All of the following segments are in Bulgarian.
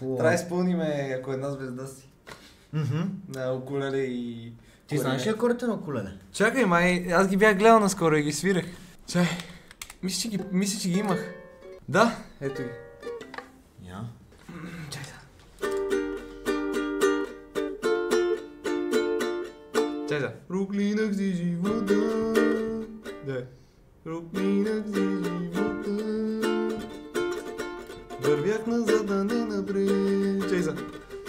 Трябва да изпълниме ако една звезда си. На укулеле и... Ти знаеш ли акордите на укулеле? Чакай, май, аз ги бях гледал наскоро и ги свирах. Чай, мисля, че ги имах. Да, ето ги. Я. Чай да. Чай да. Проклинах си живота. Да. Проклинах си живота. Вървях назад, а не напред. Чай за.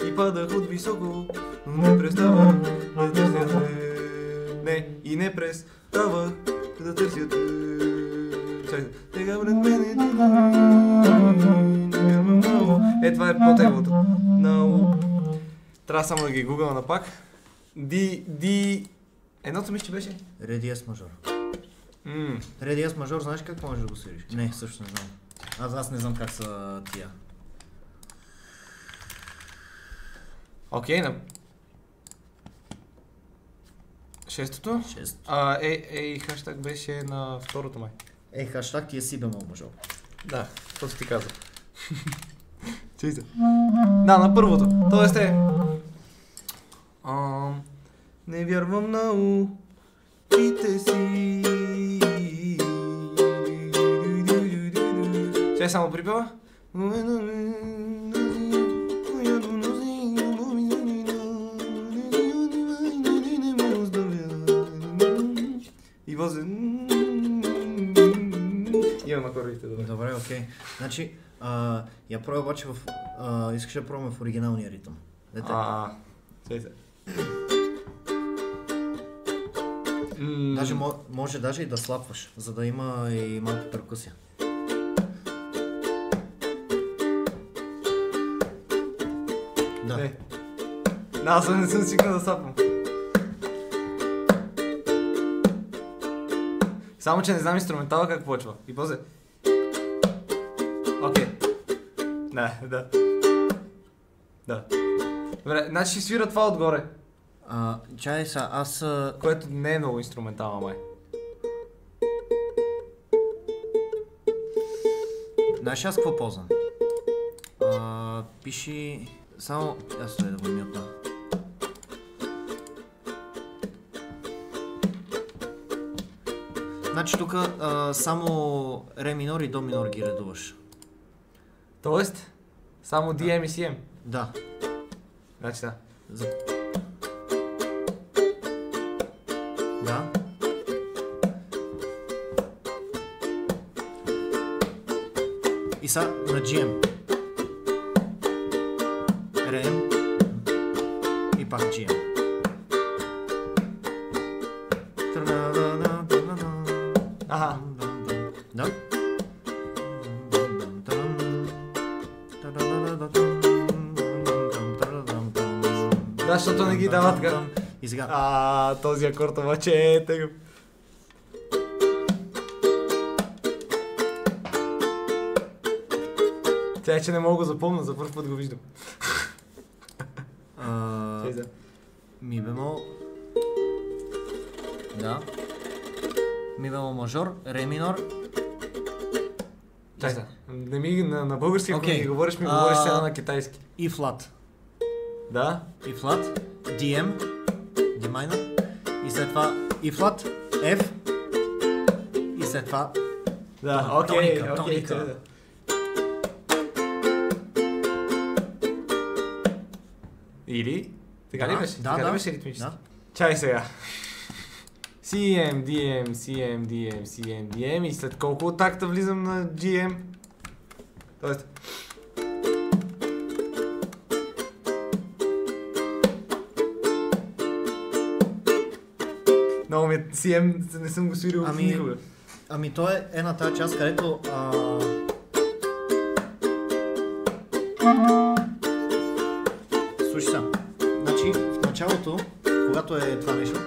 И падах от високо, но не преставах да търся те. Не, и не преставах да търся те. Чай за. Тега пред мене ти е, това е по-теглото. Трябва само да ги гугъл на пак. Едното мисля, че беше? Ре диез мажор. Ре диез мажор, знаеш как можеш да го свириш? Не, също не знам. Аз не знам как са тия. Окей, на... Шестото? Шест. Хаштаг беше на второто май. Хаштаг ти е си бемол мажор. Да, това ти каза. Чуй се. Да, на първото. Тоест не вярвам на очите си. Чай само припева. И възе... Имам акордите, добре. Добре, окей. Значи, я пробва обаче в... искаш да пробваме в оригиналния ритъм. Чай се. Даже може даже и да слапваш, за да има и малко перкусия. Да. Аз не съм свикнал да слапвам. Само, че не знам инструментала как почва. И после... Окей. Да. Добре, значи ще свира това отгоре. Чай са, аз... Което не е много инструментална, май. Знаеш аз какво ползвам? Пиши... Само... Аз стоя да го мютна. Значи тук само ре минор и до минор ги редуваш. Тоест? Само DM и CM? Да. Значи да. Да. И са на GM. Рем. И пак GM. Аха. Да. Да, защото не ги дават така. И сега. Този акорд обаче е тъгъв. Тя е, че не мога да запомня, за първ път го виждам. Ми бемол. Да. Ми бемол мажор, ре минор. Чай сега. Не ми на български, ако ми говориш, ми говориш сега на китайски. И флат. Да? И флат, DM, D minor, и след това и флат, F, и след това да, окей. Или? Така ли беше? Да, така ли беше ритмически? Да. Чай сега. CM, DM, CM, DM, CM, DM и след колко такта влизам на GM? Тоест... Много ми CM не съм го свирил никога. Ами то е една тази част, където... Слушай сам. Значи в началото, когато е това нещо,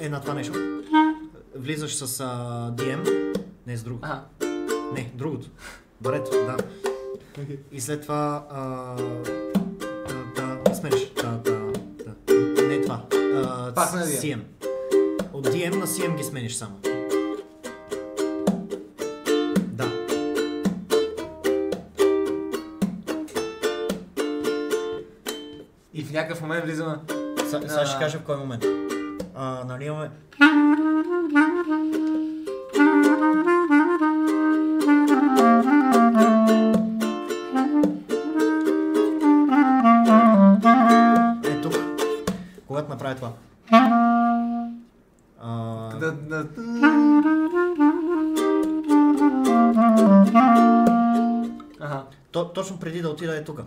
на това нещо, влизаш с DM, не с другото. Не, другото. Барето, да. И след това да смениш. Не това. Пак на CM. От DM на CM ги смениш само. Да. И в някакъв момент влизаме... Сега ще кажа в кой момент. Нали имаме... Тук, когато направя това. Точно преди да отида е тук.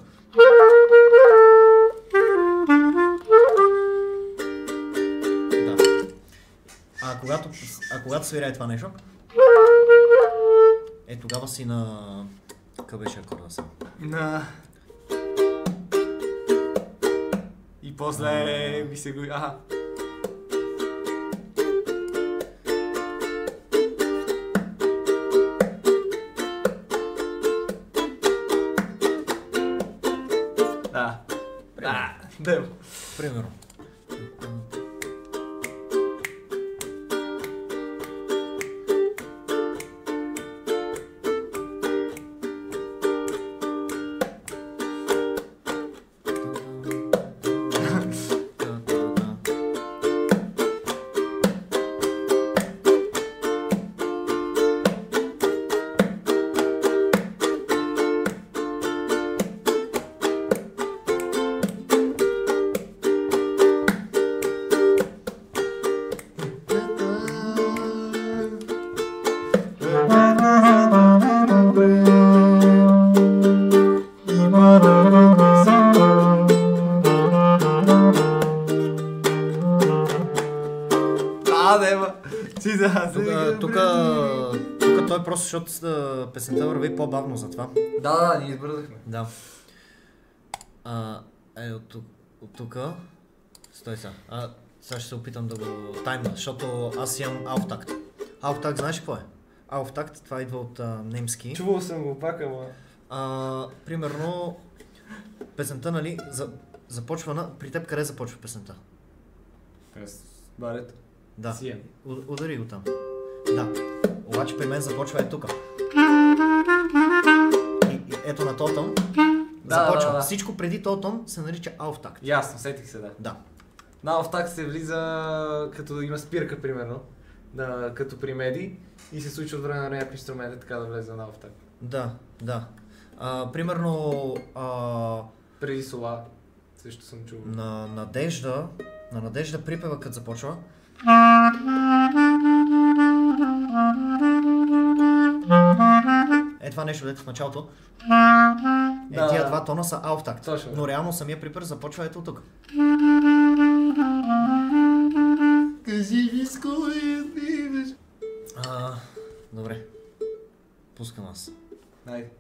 Да. Когато свиря това нещо, тогава си на... Какъв беше акорда съм? На... И после ми се го... Да. Примерно. Тук той просто, защото песента върви по-бавно затова. Да, ние избързахме. Да. От тук... Стой сега. Сега ще се опитам да го таймна, защото аз имам ауфтакт. Ауфтакт, знаеш какво е? Ауфтакт, това идва от немски. Чувал съм го пак, ама... Примерно, песента, нали, започва При теб къде започва песента? През барето. Да, удари го там. Да, обаче при мен започва тук. И ето на този тон започва. Да. Всичко преди този тон се нарича ауфтакт. Ясно, сетих се, да. На ауфтакт се влиза като има спирка, примерно, като при меди и се случва от време на някакъв инструмент, така да влезе на ауфтакт. Да. Примерно... Преди сола, също съм чувал. На Надежда припева като започва. Това нещо дете в началото. Тия два тона са ауфтакт. Но реално самия припев започва ето тук. Кажи ми с кой отиваш. Добре. Пускам аз. Айде.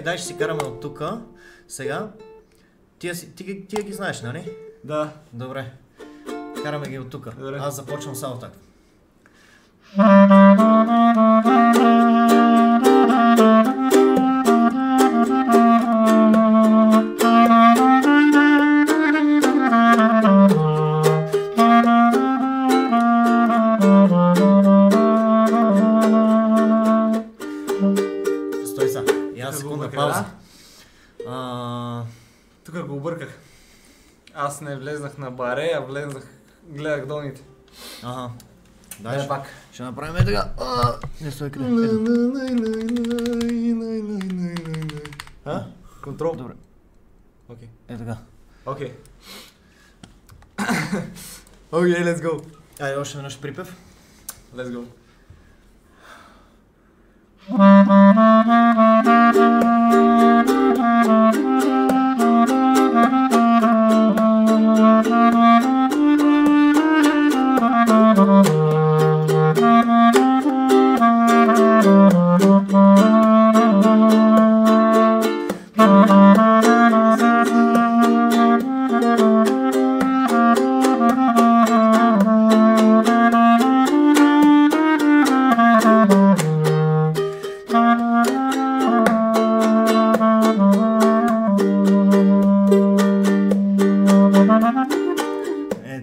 Дай ще си караме от тук. Сега. Тия ги знаеш, нали? Да. Добре. Караме ги от тук. Аз започвам с ауфтакт. Тук го обърках. Аз не влезнах на баре, а гледах долните. Ага. Дай пак. Ще направим така. Не стой къде. А? Контрол? Добре. Окей. Така. Окей. Окей, let's go. Айде още веднъж припев. Let's go.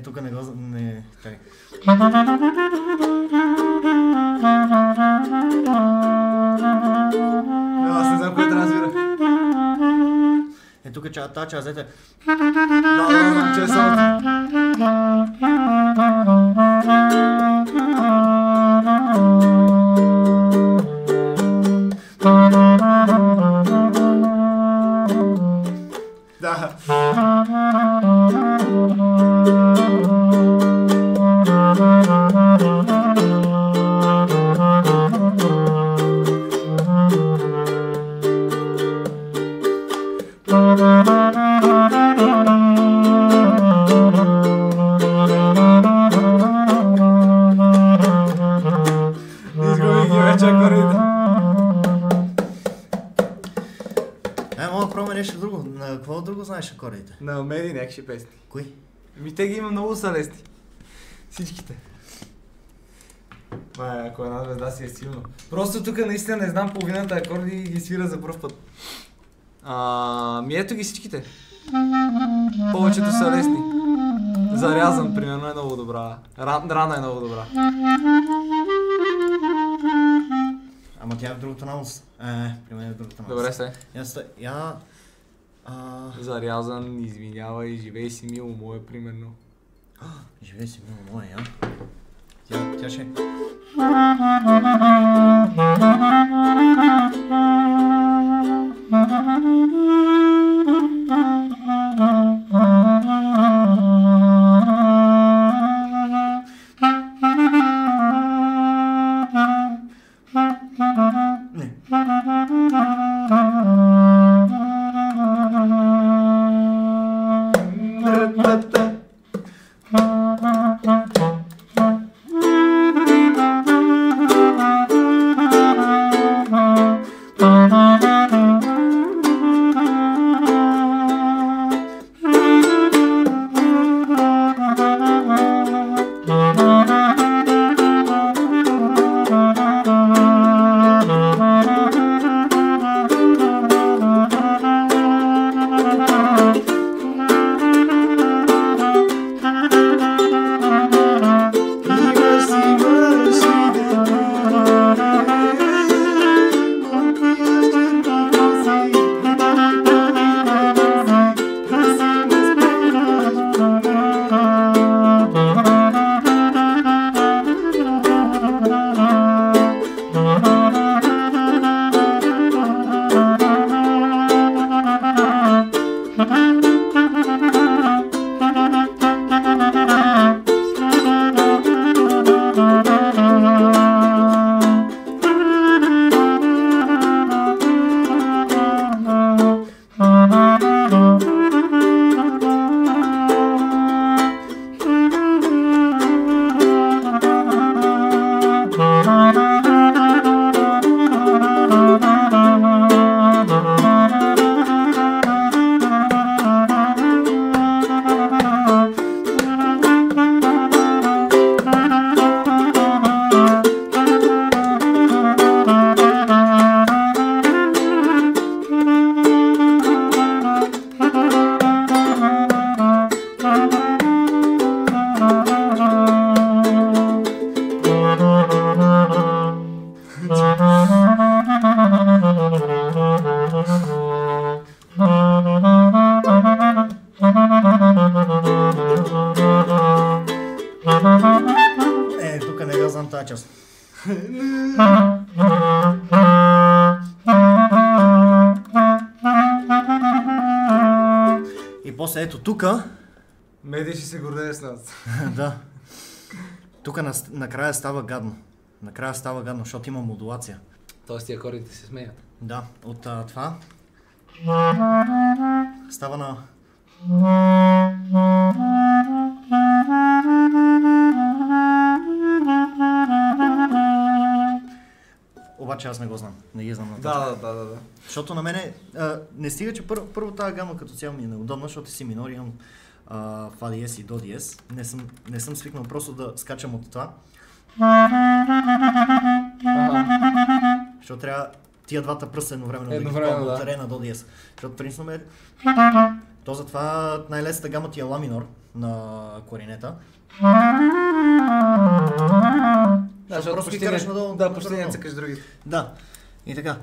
Тук не го... не... Чакай. Аз не знам кое трябва да разбира. Тук тази част, ете. Да, знам, че е само. Да. Изгубих ги вече акордите. Мога да пробваме нещо друго. На какво друго знаеш акордите? На меди някакви песни. Кои? Те ги има много са лесни. Всичките. Ако една звезда си е силно. Просто тук наистина не знам половината акорди и ги свира за пръв път. Ето ги всичките. Повечето са лесни. Зарязан, примерно, е много добра. Рана е много добра. Ама тя е в другото наус. При мен е в другото наус. Добре се. Зарязан, извинявай, живей си мило мое, примерно. Живей си мило мое, Тя ще... И после ето тука, Меди ще се гордее с нас. да, тука накрая става гадно. Накрая става гадно, защото има модулация. Тоест тия акордите се смеят. Да, от това става на... Обаче аз не го знам, не ги знам на точка. Да. Защото на мене не стига, че първо тази гама като цяло ми е неудобна, защото си минор имам фа диез и до диез. Не съм свикнал просто да скачам от това. Защото трябва тия двата пръста едновременно да ги използвам от ре на до диез. Защото принципно е... То затова най-лесната гама ти е ла минор на кларинета. Да, защото просто ги караш надолу. Да, почти не цъкаш другите. Да. И така.